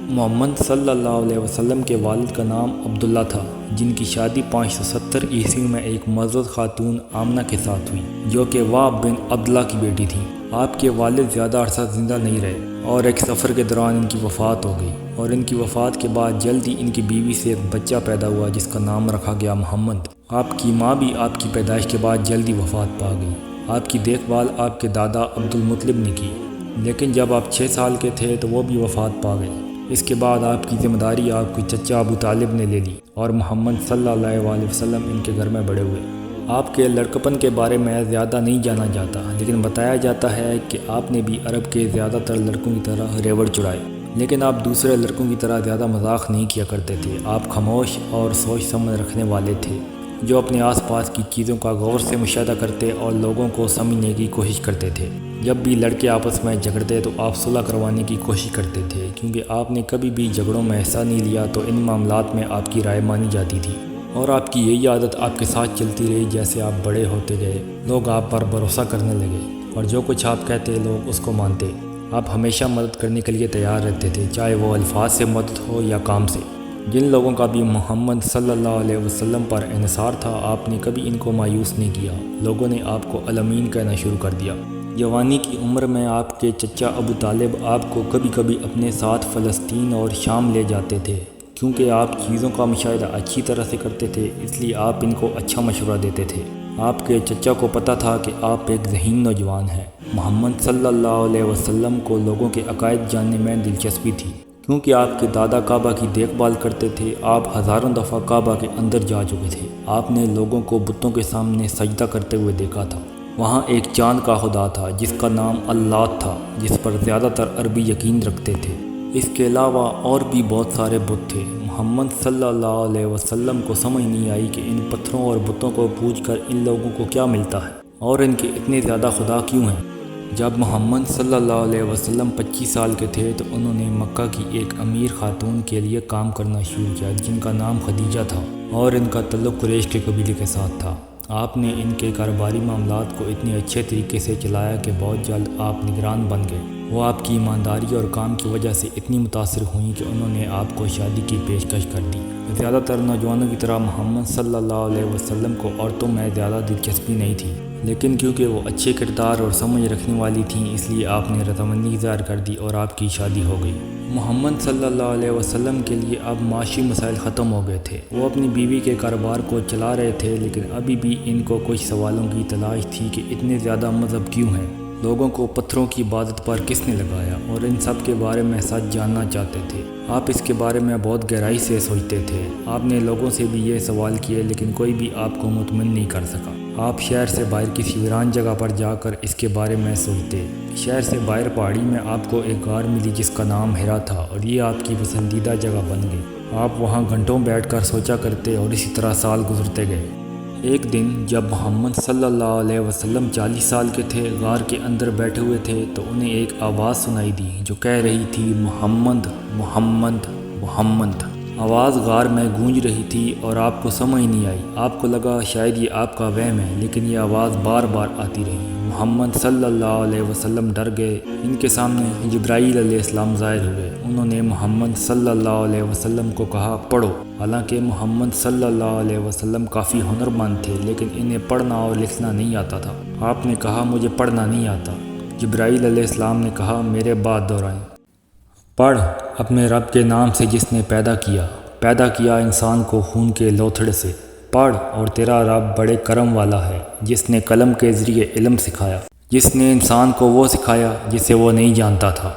محمد صلی اللہ علیہ وسلم کے والد کا نام عبداللہ تھا، جن کی شادی 570 عیسوی میں ایک معزز خاتون آمنہ کے ساتھ ہوئی، جو کہ وہب بن عبداللہ کی بیٹی تھیں۔ آپ کے والد زیادہ عرصہ زندہ نہیں رہے اور ایک سفر کے دوران ان کی وفات ہو گئی، اور ان کی وفات کے بعد جلد ہی ان کی بیوی سے ایک بچہ پیدا ہوا جس کا نام رکھا گیا محمد۔ آپ کی ماں بھی آپ کی پیدائش کے بعد جلد ہی وفات پا گئی۔ آپ کی دیکھ بھال آپ کے دادا عبدالمطلب نے کی، لیکن جب آپ 6 سال کے تھے تو وہ بھی وفات پا گئے۔ اس کے بعد آپ کی ذمہ داری آپ کے چچا ابو طالب نے لے لی، اور محمد صلی اللہ علیہ وسلم ان کے گھر میں بڑے ہوئے۔ آپ کے لڑکپن کے بارے میں زیادہ نہیں جانا جاتا، لیکن بتایا جاتا ہے کہ آپ نے بھی عرب کے زیادہ تر لڑکوں کی طرح ریوڑ چڑھائے، لیکن آپ دوسرے لڑکوں کی طرح زیادہ مذاق نہیں کیا کرتے تھے۔ آپ خاموش اور سوچ سمجھ رکھنے والے تھے، جو اپنے آس پاس کی چیزوں کا غور سے مشاہدہ کرتے اور لوگوں کو سمجھنے کی کوشش کرتے تھے۔ جب بھی لڑکے آپس میں جھگڑتے تو آپ صلح کروانے کی کوشش کرتے تھے، کیونکہ آپ نے کبھی بھی جھگڑوں میں حصہ نہیں لیا تو ان معاملات میں آپ کی رائے مانی جاتی تھی، اور آپ کی یہی عادت آپ کے ساتھ چلتی رہی۔ جیسے آپ بڑے ہوتے گئے، لوگ آپ پر بھروسہ کرنے لگے، اور جو کچھ آپ کہتے لوگ اس کو مانتے۔ آپ ہمیشہ مدد کرنے کے لیے تیار رہتے تھے، چاہے وہ الفاظ سے مدد ہو یا کام سے۔ جن لوگوں کا بھی محمد صلی اللہ علیہ وسلم پر انحصار تھا، آپ نے کبھی ان کو مایوس نہیں کیا۔ لوگوں نے آپ کو الامین کہنا شروع کر دیا۔ جوانی کی عمر میں آپ کے چچا ابو طالب آپ کو کبھی کبھی اپنے ساتھ فلسطین اور شام لے جاتے تھے، کیونکہ آپ چیزوں کا مشاہدہ اچھی طرح سے کرتے تھے، اس لیے آپ ان کو اچھا مشورہ دیتے تھے۔ آپ کے چچا کو پتہ تھا کہ آپ ایک ذہین نوجوان ہیں۔ محمد صلی اللہ علیہ وسلم کو لوگوں کے عقائد جاننے میں دلچسپی تھی، کیونکہ آپ کے دادا کعبہ کی دیکھ بھال کرتے تھے۔ آپ ہزاروں دفعہ کعبہ کے اندر جا چکے تھے۔ آپ نے لوگوں کو بتوں کے سامنے سجدہ کرتے ہوئے دیکھا تھا۔ وہاں ایک چاند کا خدا تھا جس کا نام اللہ تھا، جس پر زیادہ تر عربی یقین رکھتے تھے۔ اس کے علاوہ اور بھی بہت سارے بت تھے۔ محمد صلی اللہ علیہ وسلم کو سمجھ نہیں آئی کہ ان پتھروں اور بتوں کو پوج کر ان لوگوں کو کیا ملتا ہے، اور ان کے اتنے زیادہ خدا کیوں ہیں۔ جب محمد صلی اللہ علیہ وسلم 25 سال کے تھے تو انہوں نے مکہ کی ایک امیر خاتون کے لیے کام کرنا شروع کیا، جن کا نام خدیجہ تھا، اور ان کا تعلق قریش کے قبیلے کے ساتھ تھا۔ آپ نے ان کے کاروباری معاملات کو اتنے اچھے طریقے سے چلایا کہ بہت جلد آپ نگران بن گئے۔ وہ آپ کی ایمانداری اور کام کی وجہ سے اتنی متاثر ہوئیں کہ انہوں نے آپ کو شادی کی پیشکش کر دی۔ زیادہ تر نوجوانوں کی طرح محمد صلی اللہ علیہ وسلم کو عورتوں میں زیادہ دلچسپی نہیں تھی، لیکن کیونکہ وہ اچھے کردار اور سمجھ رکھنے والی تھیں، اس لیے آپ نے رضامندی ظاہر کر دی اور آپ کی شادی ہو گئی۔ محمد صلی اللہ علیہ وسلم کے لیے اب معاشی مسائل ختم ہو گئے تھے۔ وہ اپنی بیوی کے کاروبار کو چلا رہے تھے، لیکن ابھی بھی ان کو کچھ سوالوں کی تلاش تھی کہ اتنے زیادہ مذہب کیوں ہیں، لوگوں کو پتھروں کی عبادت پر کس نے لگایا، اور ان سب کے بارے میں سچ جاننا چاہتے تھے۔ آپ اس کے بارے میں بہت گہرائی سے سوچتے تھے۔ آپ نے لوگوں سے بھی یہ سوال کیے، لیکن کوئی بھی آپ کو مطمئن نہیں کر سکا۔ آپ شہر سے باہر کسی ویران جگہ پر جا کر اس کے بارے میں سوچتے۔ شہر سے باہر پہاڑی میں آپ کو ایک غار ملی جس کا نام ہرا تھا، اور یہ آپ کی پسندیدہ جگہ بن گئی۔ آپ وہاں گھنٹوں بیٹھ کر سوچا کرتے، اور اسی طرح سال گزرتے گئے۔ ایک دن جب محمد صلی اللہ علیہ وسلم 40 سال کے تھے، غار کے اندر بیٹھے ہوئے تھے، تو انہیں ایک آواز سنائی دی جو کہہ رہی تھی، محمد محمد محمد۔ آواز غار میں گونج رہی تھی اور آپ کو سمجھ نہیں آئی۔ آپ کو لگا شاید یہ آپ کا وہم ہے، لیکن یہ آواز بار بار آتی رہی۔ محمد صلی اللہ علیہ وسلم ڈر گئے۔ ان کے سامنے جبرائیل علیہ السلام ظاہر ہوئے۔ انہوں نے محمد صلی اللہ علیہ وسلم کو کہا، پڑھو۔ حالانکہ محمد صلی اللہ علیہ وسلم کافی ہنرمند تھے، لیکن انہیں پڑھنا اور لکھنا نہیں آتا تھا۔ آپ نے کہا، مجھے پڑھنا نہیں آتا۔ جبرائیل علیہ السلام نے کہا، میرے بعد دہرائیں، پڑھ اپنے رب کے نام سے جس نے پیدا کیا انسان کو خون کے لوتھڑے سے۔ پڑھ، اور تیرا رب بڑے کرم والا ہے، جس نے قلم کے ذریعے علم سکھایا، جس نے انسان کو وہ سکھایا جسے وہ نہیں جانتا تھا۔